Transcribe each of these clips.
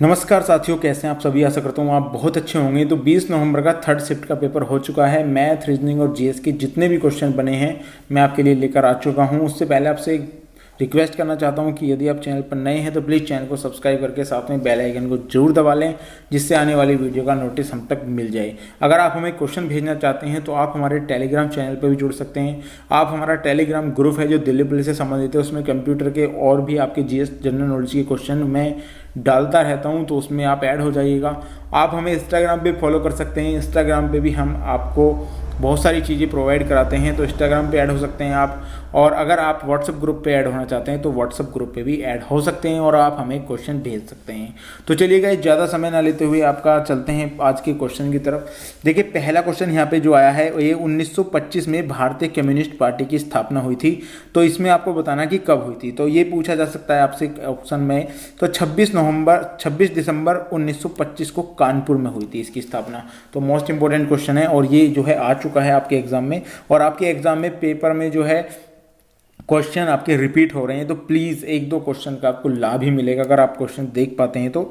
नमस्कार साथियों, कैसे हैं आप सभी। आशा करता हूँ आप बहुत अच्छे होंगे। तो 20 नवंबर का थर्ड शिफ्ट का पेपर हो चुका है। मैथ, रीजनिंग और जीएस के जितने भी क्वेश्चन बने हैं मैं आपके लिए लेकर आ चुका हूँ। उससे पहले आपसे एक रिक्वेस्ट करना चाहता हूँ कि यदि आप चैनल पर नए हैं तो प्लीज़ चैनल को सब्सक्राइब करके साथ में बेल आइकन को जरूर दबा लें, जिससे आने वाली वीडियो का नोटिस हम तक मिल जाए। अगर आप हमें क्वेश्चन भेजना चाहते हैं तो आप हमारे टेलीग्राम चैनल पर भी जुड़ सकते हैं। आप हमारा टेलीग्राम ग्रुप है जो दिल्ली पुलिस से संबंधित है, उसमें कंप्यूटर के और भी आपके जीएस जनरल नॉलेज के क्वेश्चन मैं डालता रहता हूं, तो उसमें आप ऐड हो जाइएगा। आप हमें इंस्टाग्राम पे फॉलो कर सकते हैं। इंस्टाग्राम पे भी हम आपको बहुत सारी चीज़ें प्रोवाइड कराते हैं, तो इंस्टाग्राम पे ऐड हो सकते हैं आप। और अगर आप व्हाट्सएप ग्रुप पे ऐड होना चाहते हैं तो व्हाट्सएप ग्रुप पे भी ऐड हो सकते हैं और आप हमें क्वेश्चन भेज सकते हैं। तो चलिए गाइस, ज़्यादा समय ना लेते हुए आपका चलते हैं आज के क्वेश्चन की तरफ। देखिए, पहला क्वेश्चन यहाँ पे जो आया है ये 1925 में भारतीय कम्युनिस्ट पार्टी की स्थापना हुई थी। तो इसमें आपको बताना कि कब हुई थी। तो ये पूछा जा सकता है आपसे ऑप्शन में। तो 26 दिसंबर 1925 को कानपुर में हुई थी इसकी स्थापना। तो मोस्ट इंपॉर्टेंट क्वेश्चन है और ये जो है आ चुका है आपके एग्जाम में। और आपके एग्जाम में पेपर में जो है क्वेश्चन आपके रिपीट हो रहे हैं, तो प्लीज़ एक दो क्वेश्चन का आपको लाभ ही मिलेगा अगर आप क्वेश्चन देख पाते हैं तो।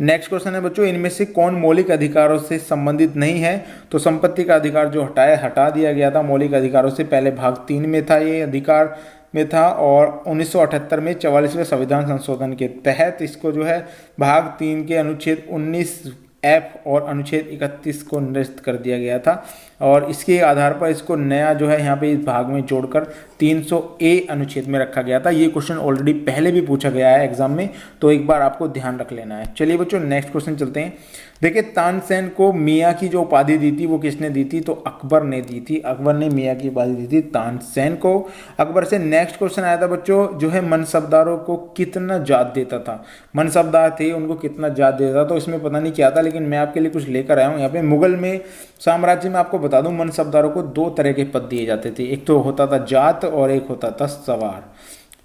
नेक्स्ट क्वेश्चन है बच्चों, इनमें से कौन मौलिक अधिकारों से संबंधित नहीं है। तो संपत्ति का अधिकार जो हटा दिया गया था मौलिक अधिकारों से, पहले भाग 3 में था ये अधिकार में था, और 1978 में 44वें संविधान संशोधन के तहत इसको जो है भाग 3 के अनुच्छेद 19F और अनुच्छेद 31 को निरस्त कर दिया गया था। और इसके आधार पर इसको नया जो है यहाँ पे इस भाग में जोड़कर 300A अनुच्छेद में रखा गया था। ये क्वेश्चन ऑलरेडी पहले भी पूछा गया है एग्जाम में, तो एक बार आपको ध्यान रख लेना है। चलिए बच्चों, नेक्स्ट क्वेश्चन चलते हैं। देखिए, तानसेन को मियाँ की जो उपाधि दी थी वो किसने दी थी। तो अकबर ने दी थी। अकबर ने मियाँ की उपाधि दी थी तानसेन को, अकबर से। नेक्स्ट क्वेश्चन आया था बच्चों, जो है मनसबदारों को कितना जात देता था। मनसबदार थे, उनको कितना जात देता था। तो इसमें पता नहीं क्या था, लेकिन मैं आपके लिए कुछ लेकर आया हूँ यहाँ पे। मुगल में साम्राज्य में आपको बता दूं, मनसबदारों को 2 तरह के पद दिए जाते थे। एक तो होता था जात और एक होता था सवार।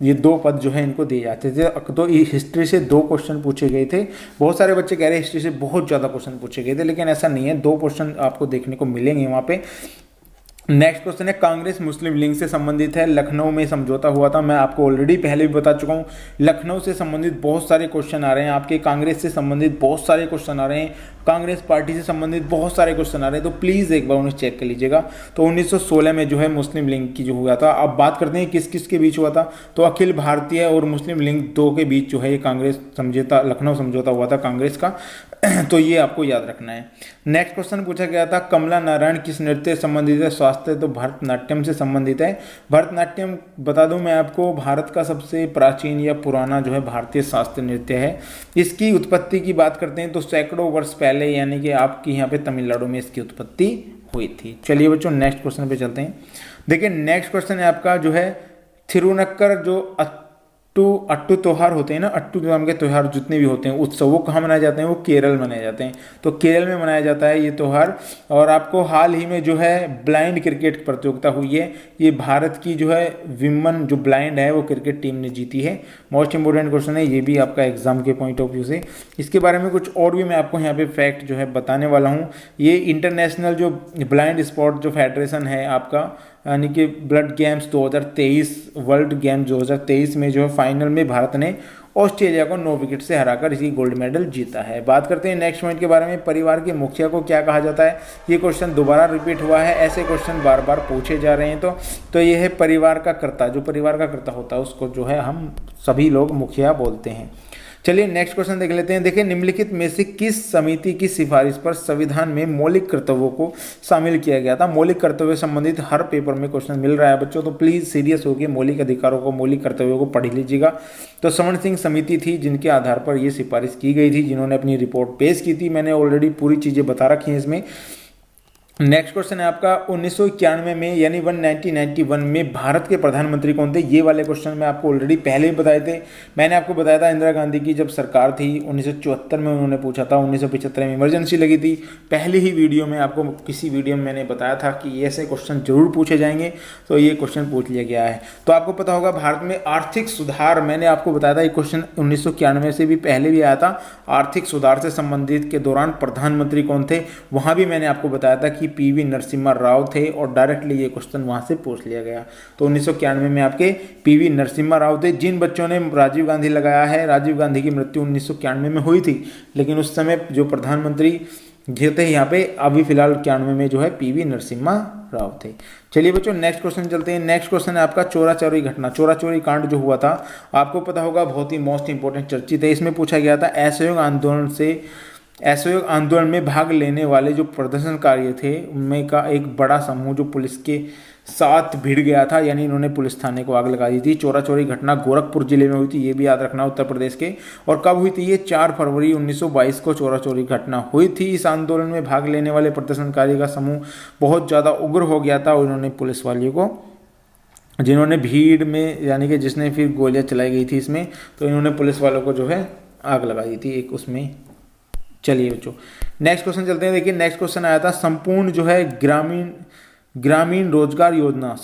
ये 2 पद जो है इनको दिए जाते थे। तो हिस्ट्री से 2 क्वेश्चन पूछे गए थे। बहुत सारे बच्चे कह रहे हैं हिस्ट्री से बहुत ज़्यादा क्वेश्चन पूछे गए थे, लेकिन ऐसा नहीं है। 2 क्वेश्चन आपको देखने को मिलेंगे वहाँ पे। नेक्स्ट क्वेश्चन है, कांग्रेस मुस्लिम लीग से संबंधित है। लखनऊ में समझौता हुआ था, मैं आपको ऑलरेडी पहले भी बता चुका हूँ। लखनऊ से संबंधित बहुत सारे क्वेश्चन आ रहे हैं आपके, कांग्रेस से संबंधित बहुत सारे क्वेश्चन आ रहे हैं, कांग्रेस पार्टी से संबंधित बहुत सारे क्वेश्चन आ रहे हैं। तो प्लीज़ एक बार उन्हें चेक कर लीजिएगा। तो 1916 में जो है मुस्लिम लीग की जो हुआ था। अब बात करते हैं किस किस के बीच हुआ था। तो अखिल भारतीय और मुस्लिम लीग 2 के बीच जो है ये कांग्रेस समझौता, लखनऊ समझौता हुआ था कांग्रेस का। तो ये आपको याद रखना है। नेक्स्ट क्वेश्चन पूछा गया था, कमला नारायण किस नृत्य से संबंधित है। स्वास्थ्य, तो भरतनाट्यम से संबंधित है। भरतनाट्यम बता दूं मैं आपको, भारत का सबसे प्राचीन या पुराना जो है भारतीय शास्त्रीय नृत्य है। इसकी उत्पत्ति की बात करते हैं तो सैकड़ों वर्ष पहले, यानी कि आपकी यहाँ पे तमिलनाडु में इसकी उत्पत्ति हुई थी। चलिए बच्चों, नेक्स्ट क्वेश्चन पे चलते हैं। देखिए, नेक्स्ट क्वेश्चन है आपका जो है थिरुनक्कर, जो अट्टू त्योहार होते हैं ना, अट्टू नाम के त्यौहार जितने भी होते हैं उत्सव, वो कहाँ मनाए जाते हैं। वो केरल मनाए जाते हैं। तो केरल में मनाया जाता है ये त्यौहार। और आपको हाल ही में जो है ब्लाइंड क्रिकेट प्रतियोगिता हुई है। ये भारत की जो है विमेन जो ब्लाइंड है वो क्रिकेट टीम ने जीती है। मोस्ट इंपोर्टेंट क्वेश्चन है ये भी आपका एग्जाम के पॉइंट ऑफ व्यू से। इसके बारे में कुछ और भी मैं आपको यहाँ पे फैक्ट जो है बताने वाला हूँ। ये इंटरनेशनल जो ब्लाइंड स्पोर्ट जो फेडरेशन है आपका, यानी कि ब्लड गेम्स 2023, वर्ल्ड गेम्स 2023 में जो है फाइनल में भारत ने ऑस्ट्रेलिया को 9 विकेट से हराकर इसकी गोल्ड मेडल जीता है। बात करते हैं नेक्स्ट पॉइंट के बारे में, परिवार के मुखिया को क्या कहा जाता है। ये क्वेश्चन दोबारा रिपीट हुआ है, ऐसे क्वेश्चन बार बार पूछे जा रहे हैं। तो ये है परिवार का कर्ता, जो परिवार का कर्ता होता है उसको जो है हम सभी लोग मुखिया बोलते हैं। चलिए नेक्स्ट क्वेश्चन देख लेते हैं। देखिए, निम्नलिखित में से किस समिति की सिफारिश पर संविधान में मौलिक कर्तव्यों को शामिल किया गया था। मौलिक कर्तव्य संबंधित हर पेपर में क्वेश्चन मिल रहा है बच्चों, तो प्लीज़ सीरियस होकर मौलिक अधिकारों को, मौलिक कर्तव्यों को पढ़ लीजिएगा। तो स्वर्ण सिंह समिति थी जिनके आधार पर यह सिफारिश की गई थी, जिन्होंने अपनी रिपोर्ट पेश की थी। मैंने ऑलरेडी पूरी चीज़ें बता रखी हैं इसमें। नेक्स्ट क्वेश्चन है आपका 1991 में, यानी 1991 में भारत के प्रधानमंत्री कौन थे। ये वाले क्वेश्चन मैं आपको ऑलरेडी पहले ही बताए थे। मैंने आपको बताया था इंदिरा गांधी की जब सरकार थी 1974 में उन्होंने पूछा था। 1975 में इमरजेंसी लगी थी। पहले ही वीडियो में आपको किसी वीडियो में मैंने बताया था कि ऐसे क्वेश्चन जरूर पूछे जाएंगे, तो ये क्वेश्चन पूछ लिया गया है। तो आपको पता होगा भारत में आर्थिक सुधार, मैंने आपको बताया था ये क्वेश्चन 1991 से भी पहले भी आया था। आर्थिक सुधार से संबंधित के दौरान प्रधानमंत्री कौन थे, वहाँ भी मैंने आपको बताया था कि कि पीवी नरसिम्हा राव थे और डायरेक्टली ये क्वेश्चन वहाँ से पूछ लिया गया। तो 1991 में आपके पीवी नरसिम्हा राव थे। जिन बच्चों ने राजीव गांधी लगाया है, राजीव गांधी की मृत्यु 1991 में हुई थी, लेकिन उस समय जो प्रधानमंत्री जो थे यहाँ पे अभी फिलहाल 91 में जो है पीवी नरसिम्हा राव थे। चलिए बच्चों नेक्स्ट क्वेश्चन चलते हैं। नेक्स्ट क्वेश्चन है आपका चोरा चोरी घटना। चोरा चोरी कांड जो हुआ था आपको पता होगा, बहुत ही मोस्ट इंपोर्टेंट चर्चित है। इसमें पूछा गया था असहयोग आंदोलन में भाग लेने वाले जो प्रदर्शनकारी थे उनमें का एक बड़ा समूह जो पुलिस के साथ भिड़ गया था, यानी इन्होंने पुलिस थाने को आग लगा दी थी। चोरा चोरी घटना गोरखपुर जिले में हुई थी, ये भी याद रखना, उत्तर प्रदेश के। और कब हुई थी ये? 4 फरवरी 1922 को चोरा चोरी घटना हुई थी। इस आंदोलन में भाग लेने वाले प्रदर्शनकारी का समूह बहुत ज़्यादा उग्र हो गया था और इन्होंने पुलिस वालियों को, जिन्होंने भीड़ में यानी कि जिसने फिर गोलियाँ चलाई गई थी इसमें, तो इन्होंने पुलिस वालों को जो है आग लगा दी थी एक उसमें। चलिए बच्चों नेक्स्ट क्वेश्चन चलते हैं। देखिए नेक्स्ट क्वेश्चन आया था संपूर्ण जो है ग्रामीण रोजगार योजना,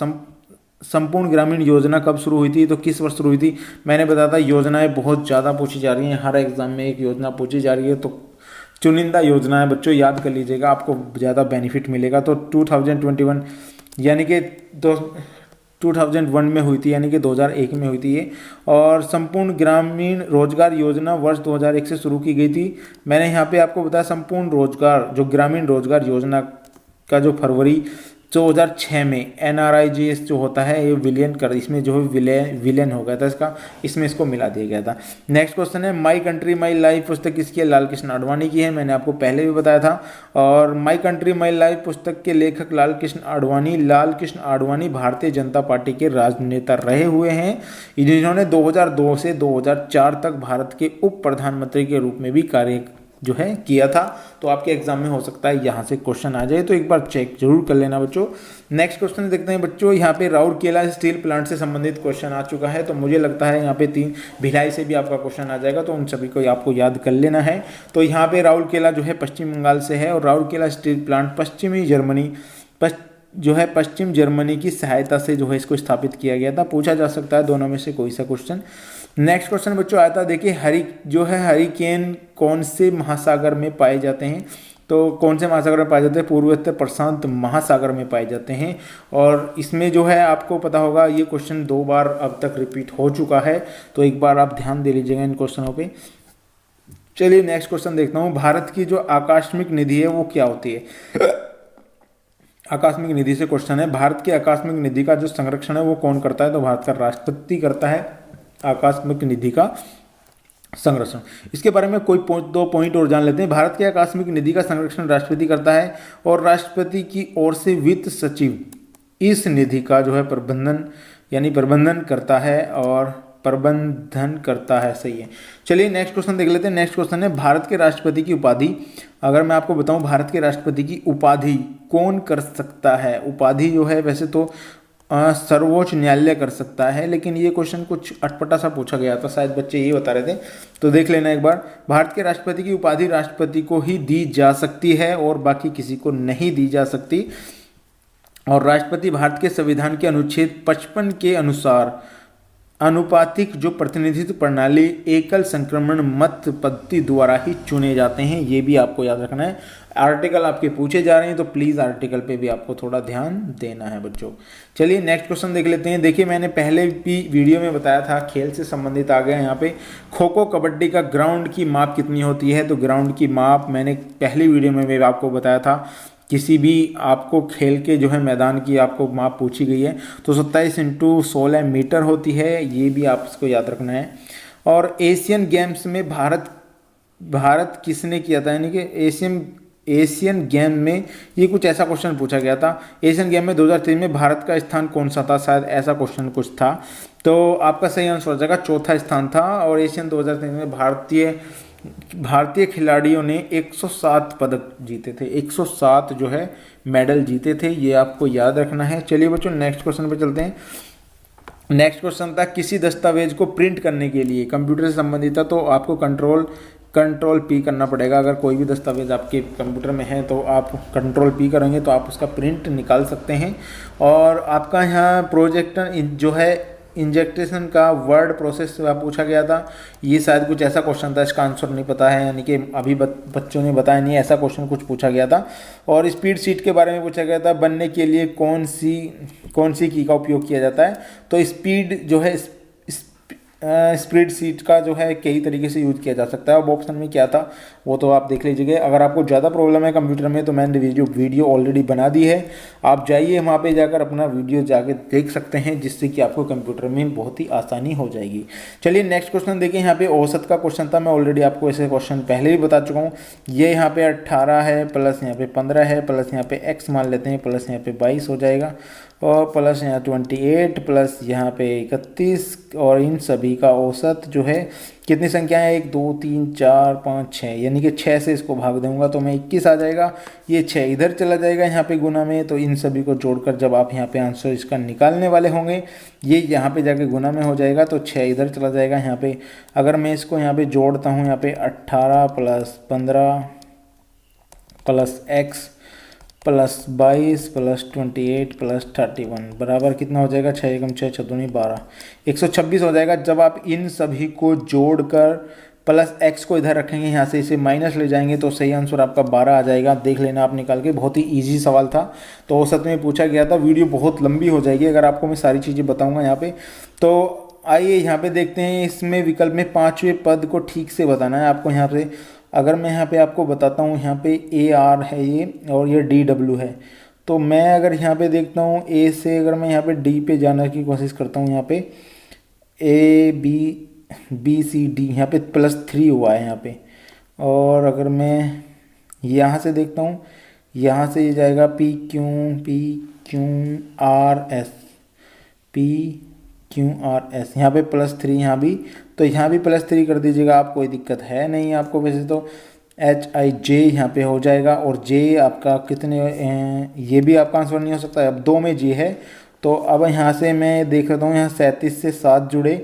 संपूर्ण ग्रामीण योजना कब शुरू हुई थी, तो किस वर्ष शुरू हुई थी? मैंने बताया था योजनाएं बहुत ज़्यादा पूछी जा रही हैं, हर एग्जाम में एक योजना पूछी जा रही है, तो चुनिंदा योजना है बच्चों, याद कर लीजिएगा, आपको ज़्यादा बेनिफिट मिलेगा। तो 2021 यानी कि 2001 में हुई थी, यानी कि 2001 में हुई थी ये। और संपूर्ण ग्रामीण रोजगार योजना वर्ष 2001 से शुरू की गई थी। मैंने यहाँ पे आपको बताया संपूर्ण रोजगार जो ग्रामीण रोजगार योजना का जो फरवरी 2006 में NRIGS जो होता है ये विलियन कर, इसमें जो है विलेन हो गया था इसका, इसमें इसको मिला दिया गया था। नेक्स्ट क्वेश्चन है माई कंट्री माई लाइफ पुस्तक किसकी है? लाल कृष्ण आडवाणी की है, मैंने आपको पहले भी बताया था। और माई कंट्री माई लाइफ पुस्तक के लेखक लाल कृष्ण आडवाणी भारतीय जनता पार्टी के राजनेता रहे हुए हैं। जिन्होंने 2002 से 2004 तक भारत के उप प्रधानमंत्री के रूप में भी कार्य जो है किया था। तो आपके एग्जाम में हो सकता है यहाँ से क्वेश्चन आ जाए, तो एक बार चेक जरूर कर लेना बच्चों। नेक्स्ट क्वेश्चन देखते हैं बच्चों, यहाँ पे राउरकेला स्टील प्लांट से संबंधित क्वेश्चन आ चुका है, तो मुझे लगता है यहाँ पे 3 भिलाई से भी आपका क्वेश्चन आ जाएगा, तो उन सभी को आपको याद कर लेना है। तो यहाँ पे राउरकेला जो है पश्चिम बंगाल से है और राउरकेला स्टील प्लांट पश्चिम जर्मनी की सहायता से जो है इसको स्थापित किया गया था। पूछा जा सकता है दोनों में से कोई सा क्वेश्चन। नेक्स्ट क्वेश्चन बच्चों आया था, देखिए हरिकेन कौन से महासागर में पाए जाते हैं? तो कौन से महासागर में पाए जाते हैं? पूर्वोत्तर प्रशांत महासागर में पाए जाते हैं। और इसमें जो है आपको पता होगा ये क्वेश्चन 2 बार अब तक रिपीट हो चुका है, तो एक बार आप ध्यान दे लीजिएगा इन क्वेश्चनों पे। चलिए नेक्स्ट क्वेश्चन देखता हूँ, भारत की जो आकस्मिक निधि है वो क्या होती है? आकस्मिक निधि से क्वेश्चन है, भारत की आकस्मिक निधि का जो संरक्षण है वो कौन करता है? तो भारत का राष्ट्रपति करता है आकस्मिक निधि का संरक्षण। इसके बारे में कोई 2 पॉइंट और जान लेते हैं। भारत के आकस्मिक निधि का संरक्षण राष्ट्रपति करता है और राष्ट्रपति की ओर से वित्त सचिव इस निधि का जो है प्रबंधन करता है। सही है। चलिए नेक्स्ट क्वेश्चन देख लेते हैं। नेक्स्ट क्वेश्चन है भारत के राष्ट्रपति की उपाधि, अगर मैं आपको बताऊं भारत के राष्ट्रपति की उपाधि कौन कर सकता है? उपाधि जो है वैसे तो सर्वोच्च न्यायालय कर सकता है, लेकिन ये क्वेश्चन कुछ अटपटा सा पूछा गया था, शायद बच्चे ये बता रहे थे, तो देख लेना एक बार। भारत के राष्ट्रपति की उपाधि राष्ट्रपति को ही दी जा सकती है और बाकी किसी को नहीं दी जा सकती। और राष्ट्रपति भारत के संविधान के अनुच्छेद 55 के अनुसार अनुपातिक जो प्रतिनिधित्व प्रणाली एकल संक्रमण मत पद्धति द्वारा ही चुने जाते हैं, ये भी आपको याद रखना है। आर्टिकल आपके पूछे जा रहे हैं तो प्लीज़ आर्टिकल पे भी आपको थोड़ा ध्यान देना है बच्चों। चलिए नेक्स्ट क्वेश्चन देख लेते हैं। देखिए मैंने पहले भी वीडियो में बताया था, खेल से संबंधित आ गया यहाँ पे। खो खो कबड्डी का ग्राउंड की माप कितनी होती है? तो ग्राउंड की माप मैंने पहली वीडियो में भी आपको बताया था, किसी भी आपको खेल के जो है मैदान की आपको माप पूछी गई है तो 27 × 16 मीटर होती है, ये भी आप इसको याद रखना है। और एशियन गेम्स में भारत किसने किया था? यानी कि एशियन गेम में ये कुछ ऐसा क्वेश्चन पूछा गया था। एशियन गेम में 2023 में भारत का स्थान कौन सा था? शायद ऐसा क्वेश्चन कुछ था, तो आपका सही आंसर हो जाएगा 4था स्थान था। और एशियन 2023 में भारतीय खिलाड़ियों ने 107 पदक जीते थे, 107 जो है मेडल जीते थे, ये आपको याद रखना है। चलिए बच्चों नेक्स्ट क्वेश्चन पे चलते हैं। नेक्स्ट क्वेश्चन था किसी दस्तावेज को प्रिंट करने के लिए कंप्यूटर से संबंधित था, तो आपको कंट्रोल P करना पड़ेगा। अगर कोई भी दस्तावेज आपके कंप्यूटर में है तो आप कंट्रोल P करेंगे तो आप उसका प्रिंट निकाल सकते हैं। और आपका यहाँ प्रोजेक्टर जो है इंजेक्टेशन का वर्ड प्रोसेस पूछा गया था। ये शायद कुछ ऐसा क्वेश्चन था, इसका आंसर नहीं पता है, यानी कि अभी बच्चों ने बताया नहीं, ऐसा क्वेश्चन कुछ पूछा गया था। और स्पीड सीट के बारे में पूछा गया था, बनने के लिए कौन सी की का उपयोग किया जाता है। तो स्पीड जो है स्प्रेड सीट का जो है कई तरीके से यूज़ किया जा सकता है। अब ऑप्शन में क्या था वो तो आप देख लीजिएगा। अगर आपको ज़्यादा प्रॉब्लम है कंप्यूटर में तो मैंने वीडियो ऑलरेडी बना दी है, आप जाइए वहाँ पे जाकर अपना वीडियो जाके देख सकते हैं, जिससे कि आपको कंप्यूटर में बहुत ही आसानी हो जाएगी। चलिए नेक्स्ट क्वेश्चन देखिए। यहाँ पे औसत का क्वेश्चन था, मैं ऑलरेडी आपको ऐसे क्वेश्चन पहले भी बता चुका हूँ। ये यहाँ पे 18 है प्लस यहाँ पे 15 है प्लस यहाँ पे x मान लेते हैं प्लस यहाँ पे 22 हो जाएगा और प्लस यहाँ 28 प्लस यहाँ पे 31 और इन सभी का औसत जो है कितनी संख्या है 1 2 3 4 5 6, यानी कि 6 से इसको भाग दूंगा तो मैं 21 आ जाएगा। ये 6 इधर चला जाएगा यहाँ पे गुना में, तो इन सभी को जोड़कर जब आप यहाँ पे आंसर इसका निकालने वाले होंगे ये यहाँ पे जाके गुना में हो जाएगा, तो 6 इधर चला जाएगा यहाँ पे। अगर मैं इसको यहाँ पे जोड़ता हूँ यहाँ पे 18 plus 15 plus x plus 22 plus 28 plus 31 बराबर कितना हो जाएगा 6 एकम 6 6 दूनी 12 126 हो जाएगा। जब आप इन सभी को जोड़कर प्लस x को इधर रखेंगे, यहाँ से इसे माइनस ले जाएंगे तो सही आंसर आपका 12 आ जाएगा। देख लेना आप निकाल के, बहुत ही इजी सवाल था। तो औसत में पूछा गया था। वीडियो बहुत लंबी हो जाएगी अगर आपको मैं सारी चीज़ें बताऊँगा यहाँ पे। तो आइए यहाँ पे देखते हैं, इसमें विकल्प में 5वें पद को ठीक से बताना है आपको। यहाँ पे अगर मैं यहाँ पे आपको बताता हूँ, यहाँ पे AR है ये और ये DW है, तो मैं अगर यहाँ पे देखता हूँ A से अगर मैं यहाँ पे D पे जाने की कोशिश करता हूँ, यहाँ पे ABCD यहाँ पे +3 हुआ है यहाँ पे। और अगर मैं यहाँ से देखता हूँ, यहाँ से ये जाएगा PQRS यहाँ पे +3 यहाँ भी, तो यहाँ भी +3 कर दीजिएगा आप, कोई दिक्कत है नहीं आपको। वैसे तो HIJ यहाँ पे हो जाएगा और J आपका कितने ये भी आपका आंसर नहीं हो सकता, अब 2 में J है। तो अब यहाँ से मैं देख रहा हूँ, यहाँ 37 से 7 जुड़े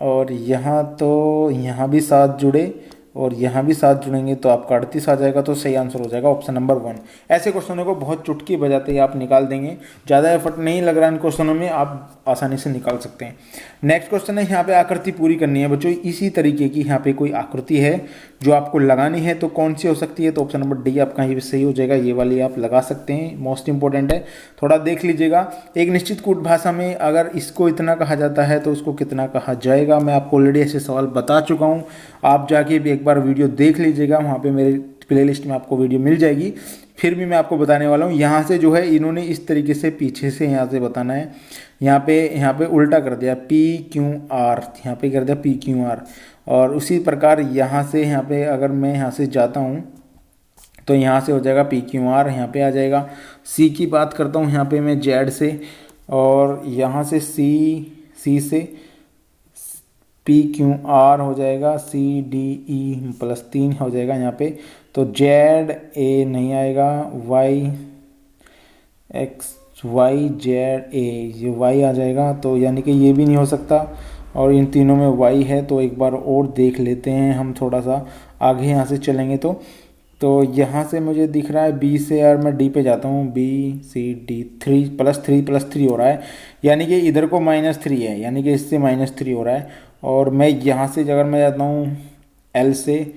और यहाँ तो यहाँ भी 7 जुड़े और यहाँ भी 7 जुड़ेंगे तो आपका 38 आ जाएगा। तो सही आंसर हो जाएगा ऑप्शन नंबर 1। ऐसे क्वेश्चनों को बहुत चुटकी बजाते ही आप निकाल देंगे, ज़्यादा एफर्ट नहीं लग रहा इन क्वेश्चनों में, आप आसानी से निकाल सकते हैं। नेक्स्ट क्वेश्चन है, यहाँ पे आकृति पूरी करनी है बच्चों। इसी तरीके की यहाँ पे कोई आकृति है जो आपको लगानी है, तो कौन सी हो सकती है? तो ऑप्शन नंबर डी आपका ये सही हो जाएगा। ये वाली आप लगा सकते हैं, मोस्ट इंपॉर्टेंट है, थोड़ा देख लीजिएगा। एक निश्चित कूट भाषा में अगर इसको इतना कहा जाता है तो उसको कितना कहा जाएगा? मैं आपको ऑलरेडी ऐसे सवाल बता चुका हूँ, आप जाके भी एक बार वीडियो देख लीजिएगा, वहाँ पे मेरे प्लेलिस्ट में आपको वीडियो मिल जाएगी। फिर भी मैं आपको बताने वाला हूँ। यहाँ से जो है इन्होंने इस तरीके से पीछे से यहाँ से बताना है, यहाँ पे उल्टा कर दिया PQR, यहाँ पे कर दिया PQR। और उसी प्रकार यहाँ से यहाँ पे अगर मैं यहाँ से जाता हूँ तो यहाँ से हो जाएगा PQR, यहाँ पे आ जाएगा। C की बात करता हूँ यहाँ पे मैं Z से, और यहाँ से C से PQR हो जाएगा, CDE +3 हो जाएगा यहाँ पे। तो ZA नहीं आएगा, YXYZA ये Y आ जाएगा, तो यानी कि ये भी नहीं हो सकता। और इन तीनों में Y है, तो एक बार और देख लेते हैं हम, थोड़ा सा आगे यहाँ से चलेंगे तो यहाँ से मुझे दिख रहा है B से, यार मैं D पे जाता हूँ, BCD 3 +3 हो रहा है, यानी कि इधर को -3 है, यानी कि इससे -3 हो रहा है। और मैं यहाँ से अगर मैं जाता हूँ L से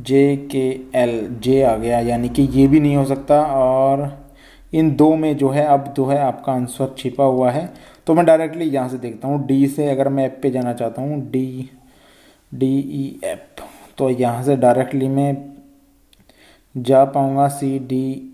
JKL, J आ गया, यानी कि ये भी नहीं हो सकता। और इन दो में जो है अब जो है आपका आंसर छिपा हुआ है, तो मैं डायरेक्टली यहाँ से देखता हूँ D से। अगर मैं ऐप पे जाना चाहता हूँ DEF, तो यहाँ से डायरेक्टली मैं जा पाऊँगा CDBCD,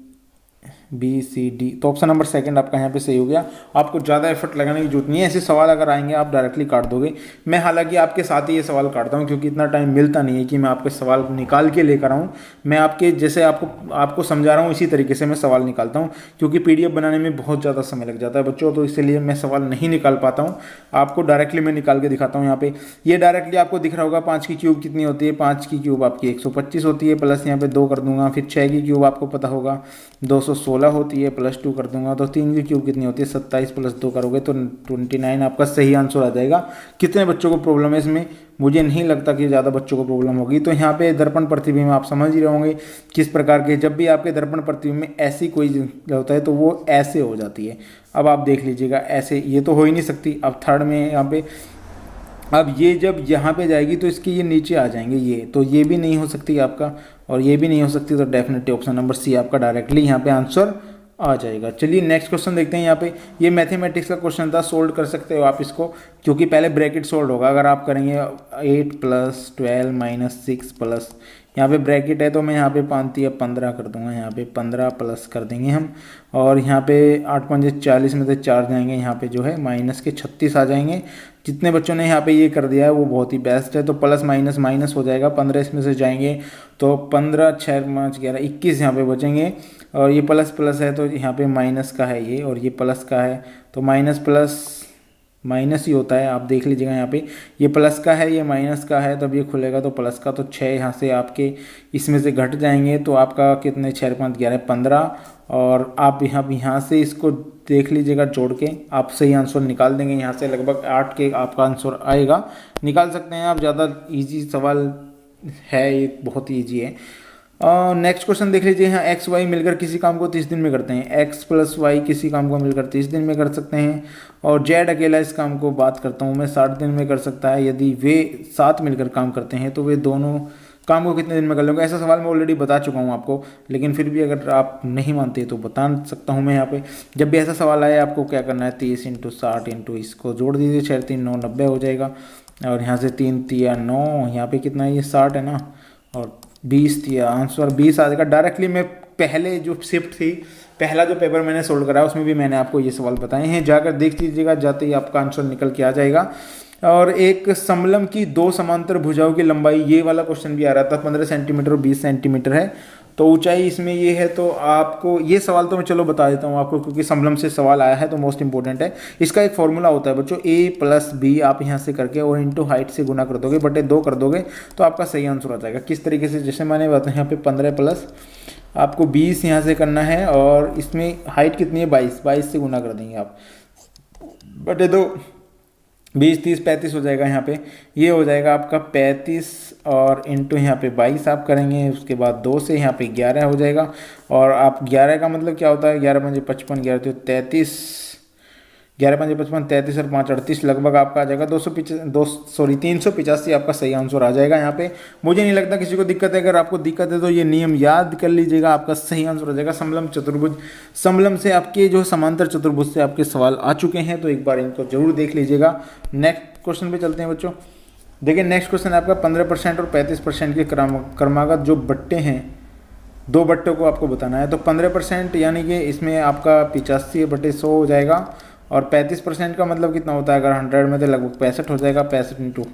तो ऑप्शन नंबर 2 आपका यहाँ पे सही हो गया। आपको ज़्यादा एफर्ट लगाने की जरूरत नहीं है, ऐसे सवाल अगर आएंगे आप डायरेक्टली काट दोगे। मैं हालांकि आपके साथ ही ये सवाल काटता हूँ, क्योंकि इतना टाइम मिलता नहीं है कि मैं आपके सवाल निकाल के लेकर आऊँ। मैं आपके जैसे आपको समझा रहा हूँ इसी तरीके से मैं सवाल निकालता हूँ, क्योंकि PDF बनाने में बहुत ज़्यादा समय लग जाता है बच्चों, तो इसलिए मैं सवाल नहीं निकाल पाता हूँ। आपको डायरेक्टली मैं निकाल के दिखाता हूँ। यहाँ पे ये डायरेक्टली आपको दिख रहा होगा 5 की क्यूब कितनी होती है, 5 की क्यूब आपकी 125 होती है, प्लस यहाँ पे 2 कर दूंगा, फिर 6 की क्यूब आपको पता होगा 216 16 होती है, +2 कर दूंगा तो 3 की क्यूब कितनी होती है 27 + 2 करोगे तो 29 आपका सही आंसर आ जाएगा। कितने बच्चों को प्रॉब्लम है इसमें, मुझे नहीं लगता कि ज़्यादा बच्चों को प्रॉब्लम होगी। तो यहाँ पे दर्पण प्रतिबिंब आप समझ ही रहे होंगे किस प्रकार के, जब भी आपके दर्पण प्रतिबिंब में ऐसी कोई होता है तो वो ऐसे हो जाती है। अब आप देख लीजिएगा ऐसे, ये तो हो ही नहीं सकती। अब थर्ड में यहाँ पे, अब ये जब यहाँ पे जाएगी तो इसके ये नीचे आ जाएंगे ये, तो ये भी नहीं हो सकती आपका और ये भी नहीं हो सकती, तो डेफिनेटली ऑप्शन नंबर सी आपका डायरेक्टली यहाँ पे आंसर आ जाएगा। चलिए नेक्स्ट क्वेश्चन देखते हैं। यहाँ पे ये मैथमेटिक्स का क्वेश्चन था, सोल्व कर सकते हो आप इसको, क्योंकि पहले ब्रैकेट सोल्व होगा। अगर आप करेंगे 8 + 12 - 6 प्लस, यहाँ पे ब्रैकेट है तो मैं यहाँ पे 5 या 15 कर दूंगा, यहाँ पे 15 प्लस कर देंगे हम, और यहाँ पे 8 × 5 = 40 में से 4 जाएंगे, यहाँ पे जो है माइनस के 36 आ जाएंगे। जितने बच्चों ने यहाँ पे ये कर दिया है वो बहुत ही बेस्ट है। तो प्लस माइनस माइनस हो जाएगा, 15 इसमें से जाएंगे तो 15 × 6 = 5 = 11 21 यहाँ पे बचेंगे। और ये प्लस प्लस है तो यहाँ पे माइनस का है ये, और ये प्लस का है तो माइनस प्लस माइनस ही होता है। आप देख लीजिएगा यहाँ पे ये प्लस का है ये माइनस का है, तब ये खुलेगा तो प्लस का, तो 6 यहाँ से आपके इसमें से घट जाएंगे तो आपका कितने 6 × 5 = 11 15। और आप यहाँ से इसको देख लीजिएगा जोड़ के, आप सही आंसर निकाल देंगे। यहाँ से लगभग 8 के आपका आंसर आएगा, निकाल सकते हैं आप। ज़्यादा इजी सवाल है ये, बहुत ही ईजी है। नेक्स्ट क्वेश्चन देख लीजिए। यहाँ x y मिलकर किसी काम को 30 दिन में करते हैं, x + y किसी काम को मिलकर 30 दिन में कर सकते हैं, और z अकेला इस काम को बात करता हूँ मैं 60 दिन में कर सकता है। यदि वे 7 मिलकर काम करते हैं तो वे दोनों काम को कितने दिन में कर लेंगे। ऐसा सवाल मैं ऑलरेडी बता चुका हूँ आपको, लेकिन फिर भी अगर आप नहीं मानते तो बता सकता हूँ मैं यहाँ पे। जब भी ऐसा सवाल आए आपको क्या करना है, 30 × 60 × इसको जोड़ दीजिए, 6 × 3 = 9 90 हो जाएगा। और यहाँ से 3 × 3 = 9, यहाँ पे कितना है ये 60 है ना, और 20 दिया, आंसर 20 आ जाएगा डायरेक्टली। मैं पहले जो शिफ्ट थी, पहला जो पेपर मैंने सोल्व करा उसमें भी मैंने आपको ये सवाल बताए हैं, जाकर देख लीजिएगा, जाते ही आपका आंसर निकल के आ जाएगा। और एक समलंब की 2 समांतर भुजाओं की लंबाई, ये वाला क्वेश्चन भी आ रहा था, 15 सेंटीमीटर और 20 सेंटीमीटर है, तो ऊंचाई इसमें ये है। तो आपको ये सवाल तो मैं चलो बता देता हूँ आपको, क्योंकि समलंब से सवाल आया है तो मोस्ट इंपॉर्टेंट है। इसका एक फॉर्मूला होता है बच्चों, a + b आप यहाँ से करके और इंटू हाइट से गुना कर दोगे, बटे 2 कर दोगे तो आपका सही आंसर आ जाएगा। किस तरीके से, जैसे मैंने बताया यहाँ पे 15 प्लस आपको 20 यहाँ से करना है, और इसमें हाइट कितनी है 22 से गुना कर देंगे आप, बटे 2 20 30 35 हो जाएगा। यहाँ पे ये हो जाएगा आपका 35 और इंटू यहाँ पे 22 आप करेंगे, उसके बाद 2 से यहाँ पे 11 हो जाएगा। और आप 11 का मतलब क्या होता है, 11 × 5 = 55, 11 तो 33, 11 × 5 = 55, 33 और 5 = 38, लगभग आपका आ जाएगा 385 आपका सही आंसर आ जाएगा। यहाँ पे मुझे नहीं लगता किसी को दिक्कत है, अगर आपको दिक्कत है तो ये नियम याद कर लीजिएगा, आपका सही आंसर आ जाएगा। समलंब चतुर्भुज, समलंब से आपके जो समांतर चतुर्भुज से आपके सवाल आ चुके हैं, तो एक बार इनको जरूर देख लीजिएगा। नेक्स्ट क्वेश्चन पे चलते हैं बच्चों। देखिए नेक्स्ट क्वेश्चन आपका 15% और 35% के क्रमागत जो बट्टे हैं, 2 बट्टों को आपको बताना है। तो 15% यानी कि इसमें आपका 85/100 हो जाएगा, और 35% का मतलब कितना होता है, अगर 100 में तो लगभग 65 हो जाएगा, 65 इंटू,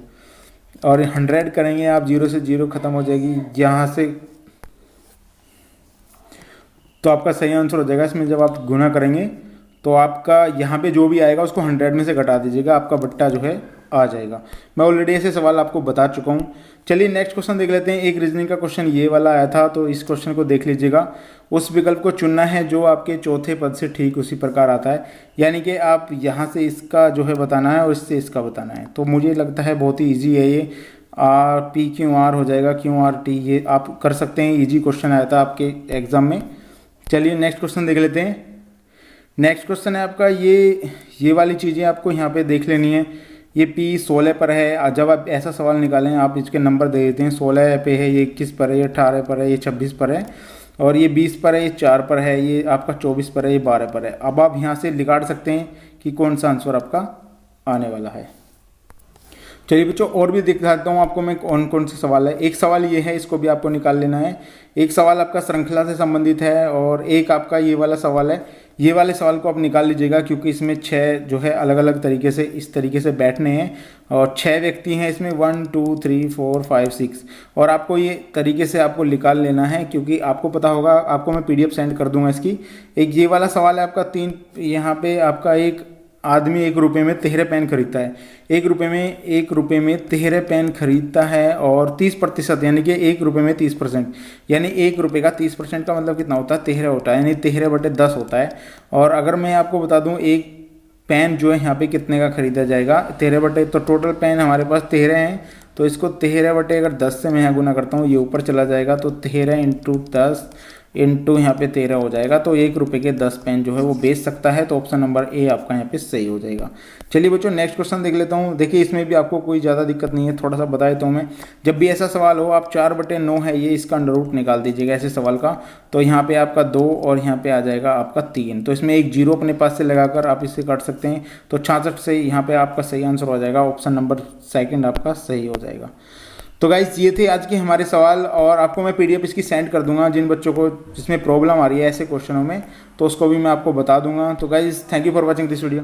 और 100 करेंगे आप 0 से 0 खत्म हो जाएगी यहाँ से, तो आपका सही आंसर हो जाएगा। इसमें जब आप गुना करेंगे तो आपका यहाँ पे जो भी आएगा उसको 100 में से घटा दीजिएगा, आपका बट्टा जो है आ जाएगा। मैं ऑलरेडी ऐसे सवाल आपको बता चुका हूँ। चलिए नेक्स्ट क्वेश्चन देख लेते हैं। एक रीजनिंग का क्वेश्चन ये वाला आया था, तो इस क्वेश्चन को देख लीजिएगा। उस विकल्प को चुनना है जो आपके चौथे पद से ठीक उसी प्रकार आता है, यानी कि आप यहाँ से इसका जो है बताना है और इससे इसका बताना है। तो मुझे लगता है बहुत ही ईजी है ये, PQR हो जाएगा, QRT, ये आप कर सकते हैं। ईजी क्वेश्चन आया था आपके एग्जाम में। चलिए नेक्स्ट क्वेश्चन देख लेते हैं। नेक्स्ट क्वेश्चन है आपका ये वाली चीज़ें आपको यहाँ पे देख लेनी है। ये P 16 पर है। जब आप ऐसा सवाल निकालें आप इसके नंबर दे देते हैं, 16 पे है, ये 21 पर है, ये 18 पर है, ये 26 पर है, और ये 20 पर है, ये 4 पर है, ये आपका 24 पर है, ये 12 पर है। अब आप यहाँ से निकाल सकते हैं कि कौन सा आंसर आपका आने वाला है। चलिए बच्चों और भी दिखाता हूँ आपको मैं कौन कौन से सवाल है। एक सवाल ये है, इसको भी आपको निकाल लेना है। एक सवाल आपका श्रृंखला से संबंधित है, और एक आपका ये वाला सवाल है। ये वाले सवाल को आप निकाल लीजिएगा, क्योंकि इसमें 6 जो है अलग अलग तरीके से इस तरीके से बैठने हैं, और 6 व्यक्ति हैं इसमें, 1 2 3 4 5 6, और आपको ये तरीके से आपको निकाल लेना है, क्योंकि आपको पता होगा, आपको मैं PDF सेंड कर दूंगा इसकी। एक ये वाला सवाल है आपका 3, यहाँ पे आपका एक आदमी 1 रुपये में 13 पेन खरीदता है। 1 रुपये में 13 पेन खरीदता है और 30% यानी कि 1 रुपये में 30%, यानी 1 रुपये का 30% का मतलब कितना होता है, 13 होता है, यानी 13/10 होता है। और अगर मैं आपको बता दूं एक पेन जो है यहाँ पे कितने का खरीदा जाएगा, 13 तो टोटल पेन हमारे पास 13 हैं, तो इसको 13/10 से मैं यहाँ गुना करता हूँ, ये ऊपर चला जाएगा, तो 13 × 10 इंटू यहाँ पे 13 हो जाएगा। तो 1 रुपये के 10 पेन जो है वो बेच सकता है। तो ऑप्शन नंबर ए आपका यहाँ पे सही हो जाएगा। चलिए बच्चों नेक्स्ट क्वेश्चन देख लेता हूँ। देखिए इसमें भी आपको कोई ज़्यादा दिक्कत नहीं है, थोड़ा सा बता देता हूँ मैं। जब भी ऐसा सवाल हो आप 4/9 है ये, इसका अंडर रूट निकाल दीजिएगा ऐसे सवाल का। तो यहाँ पे आपका 2 और यहाँ पे आ जाएगा आपका 3। तो इसमें एक जीरो अपने पास से लगाकर आप इसे काट सकते हैं। तो 66 से यहाँ पे आपका सही आंसर हो जाएगा, ऑप्शन नंबर सेकंड आपका सही हो जाएगा। तो गाइस ये थे आज के हमारे सवाल, और आपको मैं पीडीएफ इसकी सेंड कर दूंगा जिन बच्चों को जिसमें प्रॉब्लम आ रही है ऐसे क्वेश्चनों में, तो उसको भी मैं आपको बता दूंगा। तो guys thank you for watching this video.